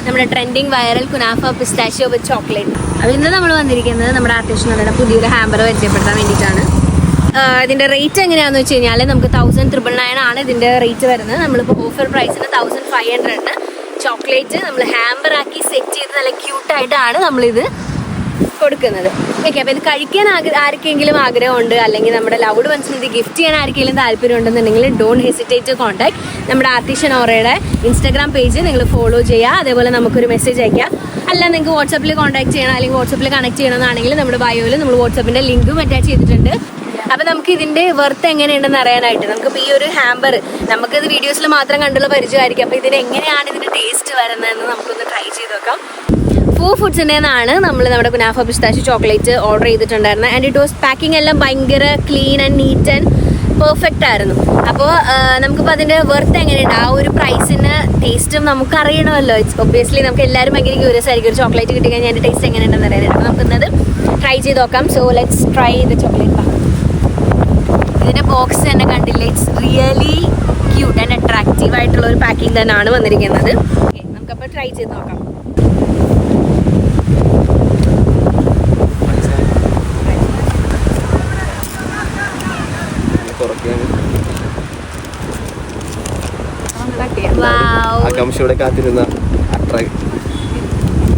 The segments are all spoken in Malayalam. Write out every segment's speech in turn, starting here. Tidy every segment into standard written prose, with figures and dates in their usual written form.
നമ്മുടെ ട്രെൻഡിങ് വൈറൽ കുനാഫ പിസ്താഷ്യോ വിത്ത് ചോക്ലേറ്റ്. അപ്പോൾ ഇന്ന് നമ്മൾ വന്നിരിക്കുന്നത് നമ്മുടെ ആർട്ടിഷണറുടെ പുതിയൊരു ഹാമ്പർ പരിചയപ്പെടുത്താൻ വേണ്ടിയിട്ടാണ്. ഇതിൻ്റെ റേറ്റ് എങ്ങനെയാണെന്ന് വെച്ച് കഴിഞ്ഞാൽ നമുക്ക് 1999 ആണ് ഇതിൻ്റെ റേറ്റ് വരുന്നത്. നമ്മളിപ്പോൾ ഓഫർ പ്രൈസിന് 1500 ചോക്ലേറ്റ് നമ്മൾ ഹാമ്പർ ആക്കി സെറ്റ് ചെയ്ത് നല്ല ക്യൂട്ടായിട്ടാണ് നമ്മളിത് കൊടുക്കുന്നത്. ഓക്കെ, അപ്പോൾ ഇത് കഴിക്കാൻ ആർക്കെങ്കിലും ആഗ്രഹമുണ്ട്, അല്ലെങ്കിൽ നമ്മുടെ ലവ്ഡ് വൺസിന് ഇത് ഗിഫ്റ്റ് ചെയ്യാൻ ആർക്കെങ്കിലും താല്പര്യം ഉണ്ടെന്നുണ്ടെങ്കിൽ ഡോണ്ട് ഹെസിറ്റേറ്റ് ടു കോൺടാക്ട്. നമ്മുടെ ആർട്ടിഷനോറയുടെ ഇൻസ്റ്റാഗ്രാം പേജ് നിങ്ങൾ ഫോളോ ചെയ്യുക. അതേപോലെ നമുക്കൊരു മെസ്സേജ് അയക്കുക. അല്ല നിങ്ങൾക്ക് വാട്സപ്പിൽ കോൺടാക്ട് ചെയ്യണം, അല്ലെങ്കിൽ വാട്സപ്പിൽ കണക്ട് ചെയ്യണമെന്നാണെങ്കിൽ നമ്മുടെ ബയോയിൽ നമ്മൾ വാട്സപ്പിൻ്റെ ലിങ്കും അറ്റാച്ച് ചെയ്തിട്ടുണ്ട്. അപ്പോൾ നമുക്ക് ഇതിൻ്റെ വെർത്ത് എങ്ങനെയുണ്ടെന്ന് അറിയാനായിട്ട് നമുക്കിപ്പോൾ ഈ ഒരു ഹാമ്പർ നമുക്കിത് വീഡിയോസിൽ മാത്രം കണ്ടുള്ള പരിചയമായിരിക്കും. അപ്പോൾ ഇതിന് എങ്ങനെയാണ് ഇതിൻ്റെ ടേസ്റ്റ് വരുന്നതെന്ന് നമുക്കൊന്ന് ട്രൈ ചെയ്ത് നോക്കാം. ഫുഡ്സിൻ്റെ നിന്നാണ് നമ്മൾ നമ്മുടെ കുനാഫ പിസ്താഷ്യോ ചോക്ലേറ്റ് ഓർഡർ ചെയ്തിട്ടുണ്ടായിരുന്നത്. ആൻഡ് ഇറ്റ് വാസ് പാക്കിംഗ് എല്ലാം ഭയങ്കര clean and neat and perfect ആയിരുന്നു. അപ്പോൾ നമുക്കിപ്പോൾ അതിൻ്റെ വെർത്ത് എങ്ങനെയുണ്ട്, ആ ഒരു പ്രൈസിന് ടേസ്റ്റും നമുക്ക് അറിയണമല്ലോ. ഒബ്വിയസ്ലി നമുക്ക് എല്ലാവരും ഭയങ്കര ക്യൂരിയസ് ആയിരിക്കും ഒരു ചോക്ലേറ്റ് കിട്ടി കഴിഞ്ഞാൽ അതിൻ്റെ ടേസ്റ്റ് എങ്ങനെയുണ്ടെന്ന് അറിയാനായിട്ട്. അപ്പോൾ നമുക്കിന്നത് ട്രൈ ചെയ്ത് നോക്കാം. So let's try the chocolate. ഇതിൻ്റെ ബോക്സ് തന്നെ കണ്ടില്ലേ, it's really cute and attractive ആയിട്ടുള്ള ഒരു പാക്കിംഗ് തന്നെയാണ് വന്നിരിക്കുന്നത്. ഓക്കെ, നമുക്കപ്പോൾ ട്രൈ ചെയ്ത് നോക്കാം.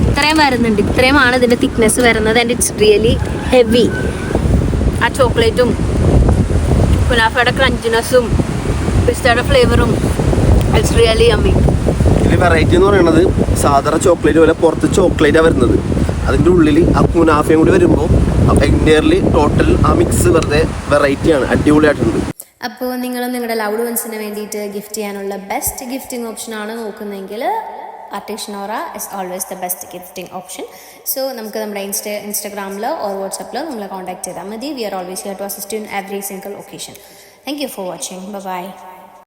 ഇത്രയും വരുന്നുണ്ട്, ഇത്രയുമാണ് ഇതിന്റെ തിക്നെസ് വരുന്നത്. And it's really heavy. ആ ചോക്ലേറ്റും കുനാഫയുടെ ക്രഞ്ചിനെസ്സും പിസ്തയുടെ ഫ്ലേവറും ഇറ്റ്സ് റിയലി യമ്മി. ഇതിൽ വെറൈറ്റി എന്ന് പറയുന്നത് സാധാരണ ചോക്ലേറ്റ് പോലെ പുറത്ത് ചോക്ലേറ്റാണ് വരുന്നത്. അതിൻ്റെ ഉള്ളിൽ ആ കുനാഫയും കൂടി വരുമ്പോൾ എൻറ്റയർലി ടോട്ടൽ ആ മിക്സ് വെറുതെ വെറൈറ്റിയാണ്, അടിപൊളിയായിട്ടുണ്ട്. അപ്പോൾ നിങ്ങളും നിങ്ങളുടെ ലവ്ഡ് വൺസിന് വേണ്ടിയിട്ട് ഗിഫ്റ്റ് ചെയ്യാനുള്ള ബെസ്റ്റ് ഗിഫ്റ്റിംഗ് ഓപ്ഷനാണ് നോക്കുന്നതെങ്കിൽ ആർട്ടിഷനോറ is always the best gifting option. So നമുക്ക് നമ്മുടെ ഇൻസ്റ്റാഗ്രാമിലോ ഓർ വാട്സപ്പിലോ നമ്മളെ കോൺടാക്ട് ചെയ്താൽ മതി. We are always here to assist in every single occasion. Thank you for watching. By.